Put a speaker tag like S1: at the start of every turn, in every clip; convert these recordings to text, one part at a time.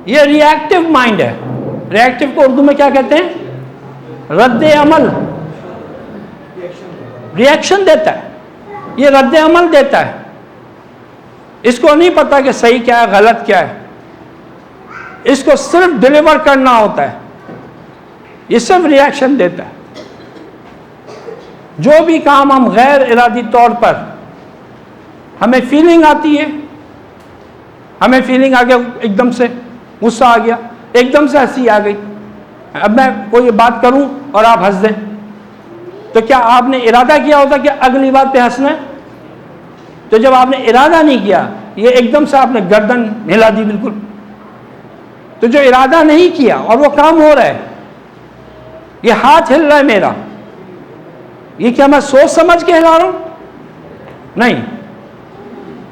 S1: ये reactive mind है। Reactive को उर्दू में क्या कहते हैं? रद्द अमल, रिएक्शन देता है, ये रद्द अमल देता है। इसको नहीं पता कि सही क्या है गलत क्या है, इसको सिर्फ डिलीवर करना होता है, ये सिर्फ रिएक्शन देता है। जो भी काम हम गैर इरादी तौर पर, हमें फीलिंग आती है, हमें फीलिंग आ गया, एकदम से गुस्सा आ गया, एकदम से हंसी आ गई, अब मैं कोई बात करूं और आप हंस दें, तो क्या आपने इरादा किया होता कि अगली बात पे हंसना है? तो जब आपने इरादा नहीं किया, ये एकदम से आपने गर्दन हिला दी बिल्कुल, तो जो इरादा नहीं किया और वो काम हो रहा है, ये हाथ हिल रहा है मेरा, ये क्या मैं सोच समझ के हिला रहा हूं? नहीं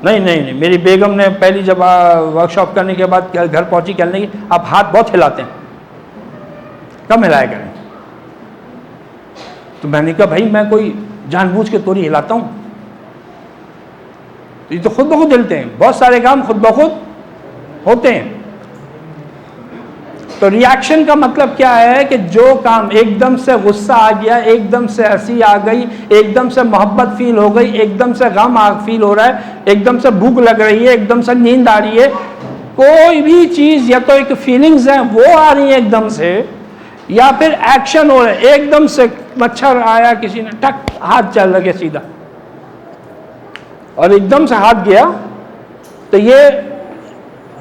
S1: नहीं नहीं नहीं। मेरी बेगम ने पहली जब वर्कशॉप करने के बाद घर पहुंची, कहने लगी आप हाथ बहुत हिलाते हैं, कम हिलाया करें। तो मैंने कहा भाई मैं कोई जानबूझ के तो नहीं हिलाता हूं, तो ये तो खुद ब खुद हिलते हैं, बहुत सारे काम खुद ब खुद होते हैं। तो रिएक्शन का मतलब क्या है कि जो काम एकदम से गुस्सा आ गया, एकदम से हंसी आ गई, एकदम से मोहब्बत फील हो गई, एकदम से गम फील हो रहा है, एकदम से भूख लग रही है, एकदम से नींद आ रही है, कोई भी चीज या तो एक फीलिंग्स है वो आ रही है एकदम से, या फिर एक्शन हो रहा है, एकदम से मच्छर आया, किसी ने टक हाथ चल लगे सीधा और एकदम से हाथ गया, तो ये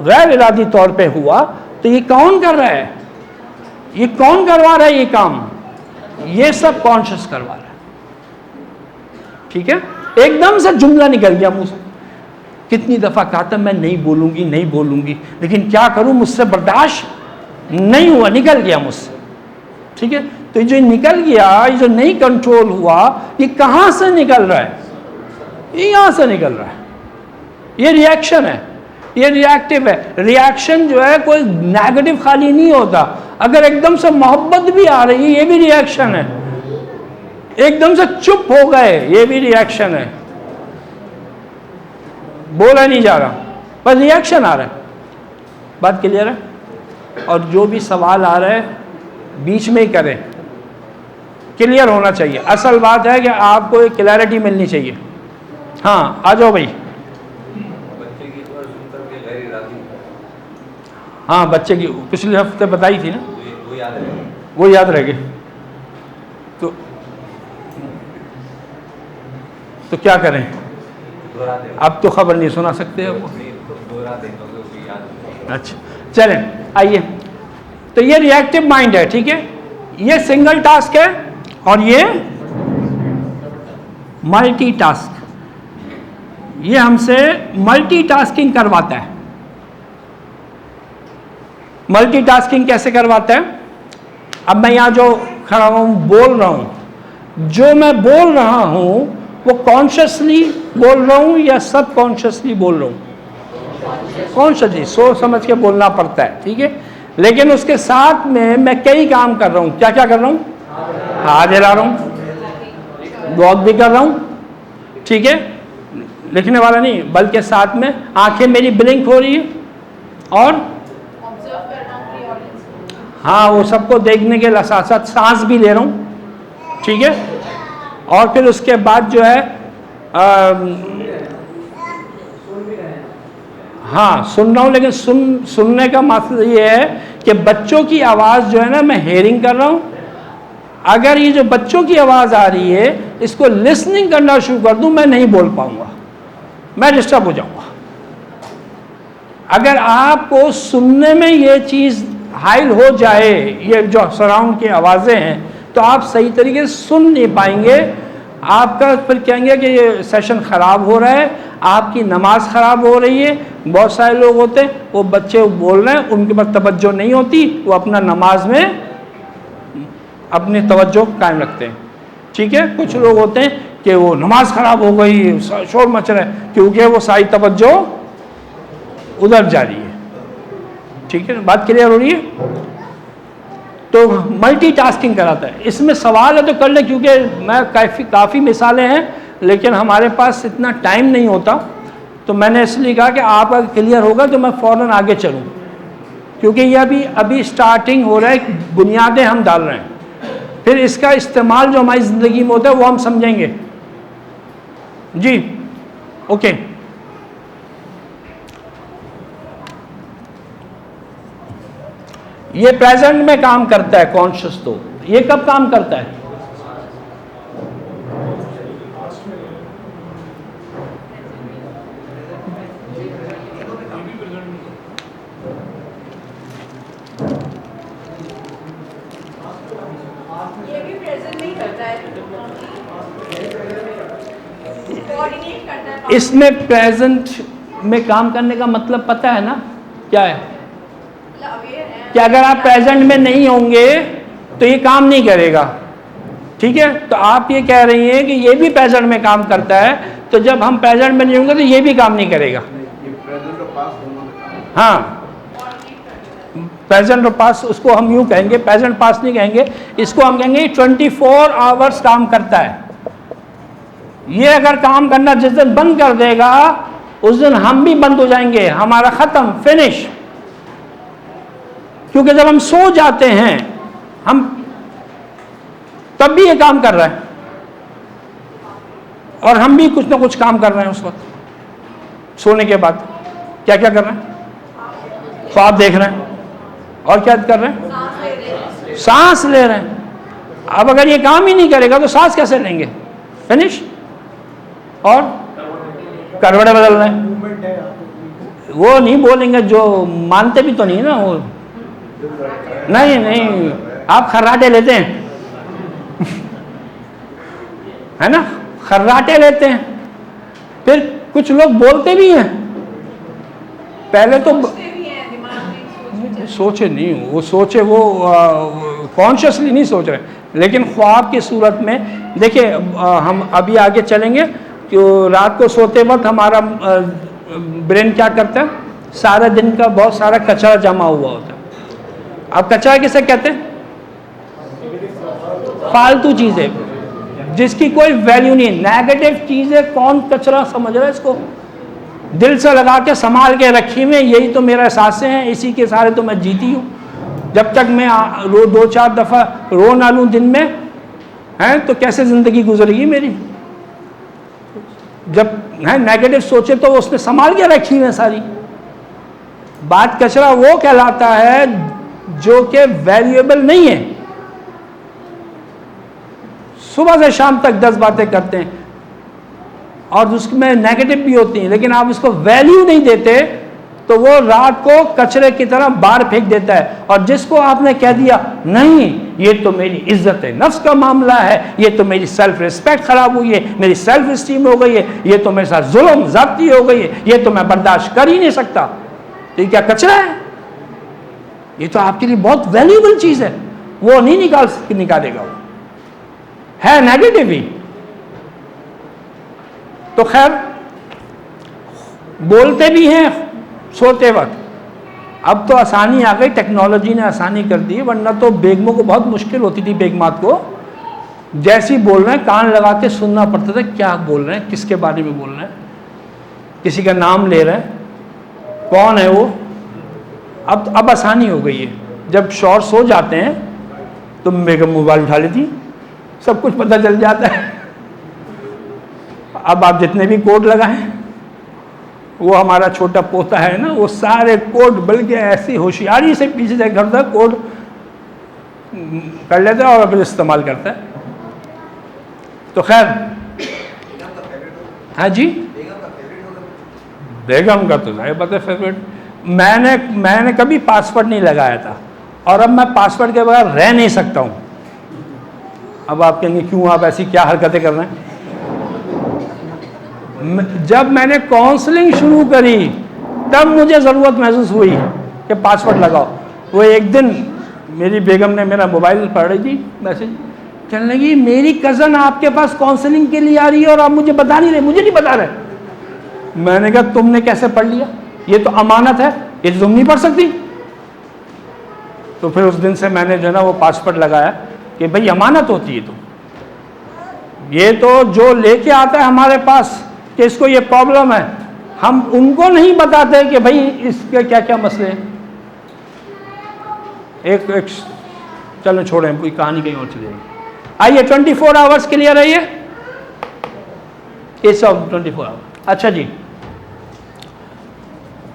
S1: गैर इरादी तौर पे हुआ। तो ये कौन कर रहा है? ये कौन करवा रहा है ये काम? ये सब कॉन्शियस करवा रहा है। ठीक है, एकदम से जुमला निकल गया मुंह से, कितनी दफा कहा था मैं नहीं बोलूंगी नहीं बोलूंगी, लेकिन क्या करूं, मुझसे बर्दाश्त नहीं हुआ, निकल गया मुझसे। ठीक है, तो जो निकल गया, ये जो नहीं कंट्रोल हुआ, ये कहां से निकल रहा है? ये यहां से निकल रहा है। ये रिएक्शन है, ये रिएक्टिव है। रिएक्शन जो है कोई नेगेटिव खाली नहीं होता, अगर एकदम से मोहब्बत भी आ रही है ये भी रिएक्शन है, एकदम से चुप हो गए ये भी रिएक्शन है, बोला नहीं जा रहा, पर रिएक्शन आ रहा है। बात क्लियर है? और जो भी सवाल आ रहा है बीच में ही करें, क्लियर होना चाहिए। असल बात है कि आपको एक क्लैरिटी मिलनी चाहिए। हाँ आ जाओ भाई। हाँ बच्चे की पिछले हफ्ते बताई थी ना, वो याद रह गई। तो क्या करें, अब तो खबर नहीं सुना सकते अब वो। अच्छा चलें आइए, तो ये रिएक्टिव माइंड है। ठीक है, ये सिंगल टास्क है और ये मल्टीटास्क, ये हमसे मल्टीटास्किंग करवाता है। मल्टीटास्किंग कैसे करवाता है? अब मैं यहां जो खड़ा हूं बोल रहा हूं, जो मैं बोल रहा हूं वो कॉन्शियसली बोल रहा हूं या सब कॉन्शियसली बोल रहा हूं? कॉन्शियसली, सोच समझ के बोलना पड़ता है। ठीक है, लेकिन उसके साथ में मैं कई काम कर रहा हूं। क्या क्या कर रहा हूं? हाथ हिला रहा हूं, वॉक भी कर रहा हूं, ठीक है, लिखने वाला नहीं, बल्कि साथ में आंखें मेरी ब्लिंक हो रही है, और हाँ वो सबको देखने के साथ साथ सांस भी ले रहा हूँ। ठीक है, और फिर उसके बाद जो है हाँ सुन रहा हूँ, लेकिन सुनने का मतलब ये है कि बच्चों की आवाज़ जो है ना, मैं हेयरिंग कर रहा हूँ। अगर ये जो बच्चों की आवाज़ आ रही है इसको लिसनिंग करना शुरू कर दूँ, मैं नहीं बोल पाऊँगा, मैं डिस्टर्ब हो जाऊँगा। अगर आपको सुनने में ये चीज़ हाइल हो जाए, ये जो सराउंड की आवाज़ें हैं, तो आप सही तरीके से सुन नहीं पाएंगे। आपका फिर कहेंगे कि ये सेशन ख़राब हो रहा है, आपकी नमाज ख़राब हो रही है। बहुत सारे लोग होते हैं, वो बच्चे बोल रहे हैं, उनके पास तवज्जो नहीं होती, वो अपना नमाज में अपनी तवज्जो कायम रखते हैं। ठीक है, कुछ लोग होते हैं कि वो नमाज ख़राब हो गई, शोर मच रहा है, क्योंकि वो सारी तवज्जो उधर जा रही है। ठीक है, बात क्लियर हो रही है? तो मल्टीटास्किंग कराता है। इसमें सवाल है तो कर ले, क्योंकि मैं काफ़ी मिसालें हैं, लेकिन हमारे पास इतना टाइम नहीं होता, तो मैंने इसलिए कहा कि आप अगर क्लियर होगा तो मैं फ़ौरन आगे चलूँ। क्योंकि ये अभी स्टार्टिंग हो रहा है, बुनियादें हम डाल रहे हैं, फिर इसका इस्तेमाल जो हमारी ज़िंदगी में होता है वो हम समझेंगे। जी ओके। ये प्रेजेंट में काम करता है कॉन्शियस, तो ये कब काम करता है? इसमें प्रेजेंट में काम करने का मतलब पता है ना क्या है? कि अगर आप प्रेजेंट में नहीं होंगे तो ये काम नहीं करेगा, ठीक है? तो आप ये कह रही हैं कि ये भी प्रेजेंट में काम करता है, तो जब हम प्रेजेंट में नहीं होंगे तो ये भी काम नहीं करेगा। हाँ, प्रेजेंट और पास उसको हम यूं कहेंगे, प्रेजेंट पास नहीं कहेंगे, इसको हम कहेंगे 24 आवर्स काम करता है। ये अगर काम करना जिस दिन बंद कर देगा उस दिन हम भी बंद हो जाएंगे, हमारा खत्म, फिनिश। क्योंकि जब हम सो जाते हैं हम, तब भी ये काम कर रहा है और हम भी कुछ ना कुछ काम कर रहे हैं उस वक्त। सोने के बाद क्या क्या कर रहे हैं? ख्वाब देख रहे हैं, और क्या कर रहे हैं? सांस ले रहे हैं। अब अगर ये काम ही नहीं करेगा तो सांस कैसे लेंगे? फिनिश। और करवटें बदल रहे हैं, वो नहीं बोलेंगे, जो मानते भी तो नहीं ना वो। नहीं नहीं, आप खर्राटे लेते हैं है ना, खर्राटे लेते हैं। फिर कुछ लोग बोलते भी हैं, पहले तो सोचे नहीं, वो सोचे, वो कॉन्शियसली नहीं सोच रहे, लेकिन ख्वाब की सूरत में देखिए। हम अभी आगे चलेंगे कि रात को सोते वक्त हमारा ब्रेन क्या करता है, सारा दिन का बहुत सारा कचरा जमा हुआ होता है। अब कचरा किसे कहते हैं? फालतू चीजें जिसकी कोई वैल्यू नहीं, नेगेटिव चीजें। कौन कचरा समझ रहा है इसको? दिल से लगा के संभाल के रखी में, यही तो मेरा एहसास है, इसी के सारे तो मैं जीती हूँ। जब तक मैं 2-4 दफा रो ना लूँ दिन में, है तो कैसे जिंदगी गुजरेगी मेरी? जब है नेगेटिव सोचे तो उसने संभाल के रखी है सारी बात। कचरा वो कहलाता है जो कि वैल्यूएबल नहीं है। सुबह से शाम तक 10 बातें करते हैं और उसमें नेगेटिव भी होती हैं, लेकिन आप उसको वैल्यू नहीं देते तो वो रात को कचरे की तरह बाहर फेंक देता है। और जिसको आपने कह दिया नहीं, ये तो मेरी इज्जत है, नफ्स का मामला है, ये तो मेरी सेल्फ रिस्पेक्ट खराब हुई है, मेरी सेल्फ स्टीम हो गई है, ये तो मेरे साथ जुल्म ज़्यादती हो गई है, ये तो मैं बर्दाश्त कर ही नहीं सकता, तो ये क्या कचरा है? ये तो आपके लिए बहुत वैल्यूएबल चीज है, वो नहीं निकालेगा, वो है नेगेटिव ही। तो खैर, बोलते भी हैं सोते वक्त। अब तो आसानी आ गई, टेक्नोलॉजी ने आसानी कर दी, वरना तो बेगमों को बहुत मुश्किल होती थी। बेगमात को जैसे ही बोल रहे हैं कान लगा के सुनना पड़ता था, क्या बोल रहे हैं, किसके बारे में बोल रहे हैं, किसी का नाम ले रहे हैं, कौन है वो। अब आसानी हो गई है। जब शौहर सो जाते हैं तो बेगम मोबाइल उठा लेती, सब कुछ पता चल जाता है। अब आप जितने भी कोड लगाएं, वो हमारा छोटा पोता है ना, वो सारे कोड बल्कि ऐसी होशियारी से पीछे से करता है, कोड कर लेता है और फिर इस्तेमाल करता है। तो खैर, हाँ जी, बेगम का तो जाहिर बात है फेवरेट। मैंने कभी पासवर्ड नहीं लगाया था और अब मैं पासवर्ड के बगैर रह नहीं सकता हूँ। अब आप कहेंगे क्यों, आप ऐसी क्या हरकतें कर रहे हैं? जब मैंने काउंसलिंग शुरू करी तब मुझे ज़रूरत महसूस हुई कि पासवर्ड लगाओ। वो एक दिन मेरी बेगम ने मेरा मोबाइल पढ़ रही थी, मैसेज कहने लगी, मेरी कज़न आपके पास काउंसलिंग के लिए आ रही है और आप मुझे बता नहीं रहे, मुझे नहीं बता रहे। मैंने कहा तुमने कैसे पढ़ लिया, ये तो अमानत है, ये तो तुम नहीं पढ़ सकती। तो फिर उस दिन से मैंने जो है ना वो पासवर्ड लगाया कि भाई अमानत होती है, तो ये तो जो लेके आता है हमारे पास कि इसको ये प्रॉब्लम है, हम उनको नहीं बताते कि भाई इसके क्या क्या मसले हैं। एक चलो छोड़ें, कोई कहानी कहीं और चली जाएगी। आइए 24 आवर्स क्लियर है ये सब 24 आवर्स। अच्छा जी,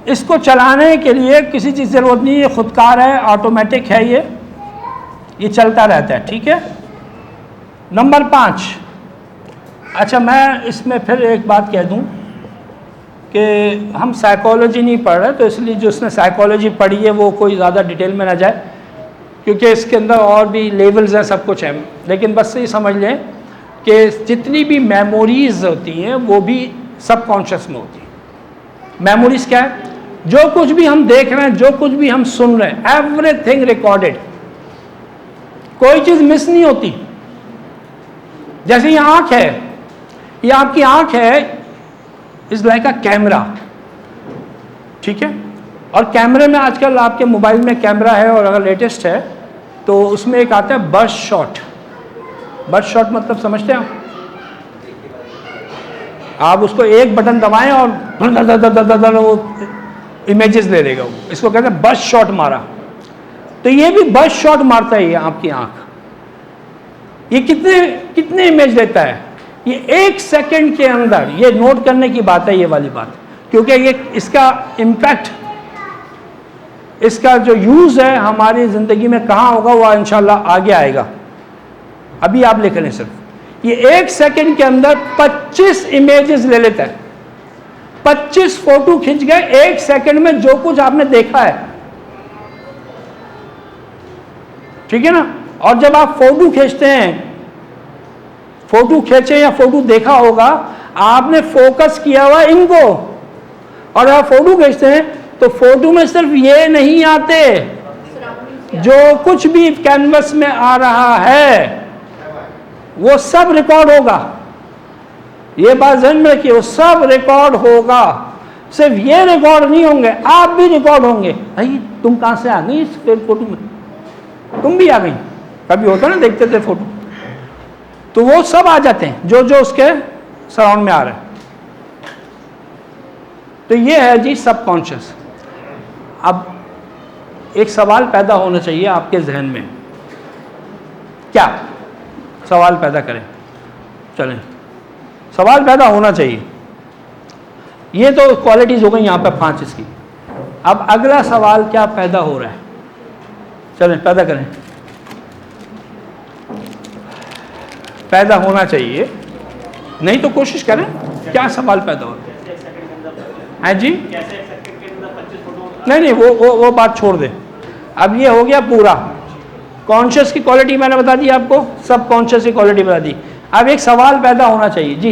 S1: इसको चलाने के लिए किसी चीज़ की ज़रूरत नहीं, ये खुदकार है, ऑटोमेटिक है, ये चलता रहता है, ठीक है। नंबर 5, अच्छा मैं इसमें फिर एक बात कह दूं कि हम साइकोलॉजी नहीं पढ़ रहे, तो इसलिए जो उसने साइकोलॉजी पढ़ी है वो कोई ज़्यादा डिटेल में ना जाए, क्योंकि इसके अंदर और भी लेवल्स हैं, सब कुछ है। लेकिन बस ये समझ लें कि जितनी भी मेमोरीज़ होती हैं वो भी सबकॉन्शियस में होती हैं। मेमोरीज़ क्या है? जो कुछ भी हम देख रहे हैं, जो कुछ भी हम सुन रहे हैं, एवरीथिंग रिकॉर्डेड, कोई चीज़ मिस नहीं होती। जैसे ये आँख है, ये आपकी आँख है, इज़ लाइक अ कैमरा, ठीक है। और कैमरे में आजकल आपके मोबाइल में कैमरा है, और अगर लेटेस्ट है तो उसमें एक आता है बर्स्ट शॉट। बर्स्ट शॉट मतलब समझते हैं आप उसको एक बटन दबाएं और वो इमेजेस ले लेगा, वो इसको कहते हैं बर्स्ट शॉट मारा। तो ये भी बर्स्ट शॉट मारता है ये आपकी आँख। ये कितने इमेज लेता है? ये 1 सेकंड के अंदर। ये नोट करने की बात है, ये वाली बात, क्योंकि ये इसका इम्पैक्ट, इसका जो यूज़ है हमारी ज़िंदगी में कहाँ होगा वो इंशाल्लाह आगे आएगा। अभी आप लिख लें, सिर्फ ये 1 सेकंड के अंदर 25 इमेजेस ले लेता है। 25 फोटो खिंच गए 1 सेकंड में, जो कुछ आपने देखा है, ठीक है ना। और जब आप फोटो खींचते हैं, फोटो खींचे या फोटो देखा होगा, आपने फोकस किया हुआ इनको, और आप फोटो खींचते हैं तो फोटो में सिर्फ ये नहीं आते, जो कुछ भी कैनवस में आ रहा है वो सब रिकॉर्ड होगा। ये बात ध्यान में रखिए, वो सब रिकॉर्ड होगा। सिर्फ ये रिकॉर्ड नहीं होंगे, आप भी रिकॉर्ड होंगे। भाई तुम कहां से आ गई इस फोटो में, तुम भी आ गई। कभी होता ना, देखते थे फोटो, तो वो सब आ जाते हैं जो जो उसके सराउंड में आ रहा है। तो ये है जी सबकॉन्शियस। अब एक सवाल पैदा होना चाहिए आपके जहन में, क्या सवाल पैदा करें? चलें, सवाल पैदा होना चाहिए। ये तो क्वालिटीज हो गई यहाँ पे 5 इसकी। अब अगला सवाल क्या पैदा हो रहा है? चलें पैदा करें। पैदा होना चाहिए, नहीं तो कोशिश करें। क्या सवाल पैदा हो रहा है जी? नहीं, वो बात छोड़ दे। अब ये हो गया पूरा कॉन्शियस की क्वालिटी मैंने बता दी आपको, सब कॉन्शियस की क्वालिटी बता दी। अब एक सवाल पैदा होना चाहिए जी।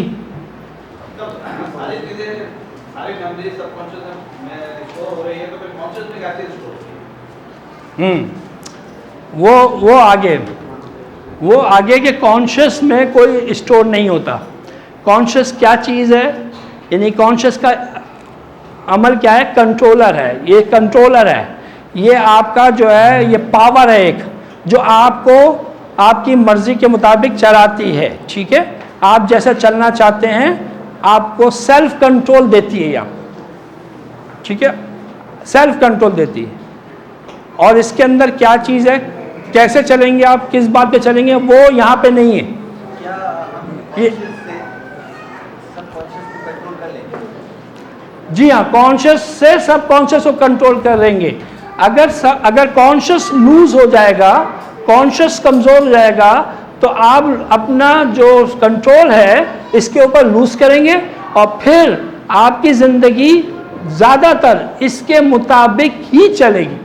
S1: वो आगे के कॉन्शियस में कोई स्टोर नहीं होता। कॉन्शियस क्या चीज़ है? यानी कॉन्शियस का अमल क्या है? कंट्रोलर है। ये कंट्रोलर है, ये आपका जो है ये पावर है एक, जो आपको आपकी मर्जी के मुताबिक चलाती है, ठीक है। आप जैसे चलना चाहते हैं आपको सेल्फ कंट्रोल देती है आप, ठीक है, सेल्फ कंट्रोल देती है। और इसके अंदर क्या चीज़ है, कैसे चलेंगे आप, किस बात पे चलेंगे, वो यहाँ पे नहीं है। ये जी हाँ, कॉन्शियस से सब कॉन्शियस को कंट्रोल करेंगे। अगर कॉन्शियस लूज हो जाएगा, कॉन्शियस कमज़ोर हो जाएगा, तो आप अपना जो कंट्रोल है इसके ऊपर लूज करेंगे, और फिर आपकी ज़िंदगी ज़्यादातर इसके मुताबिक ही चलेगी।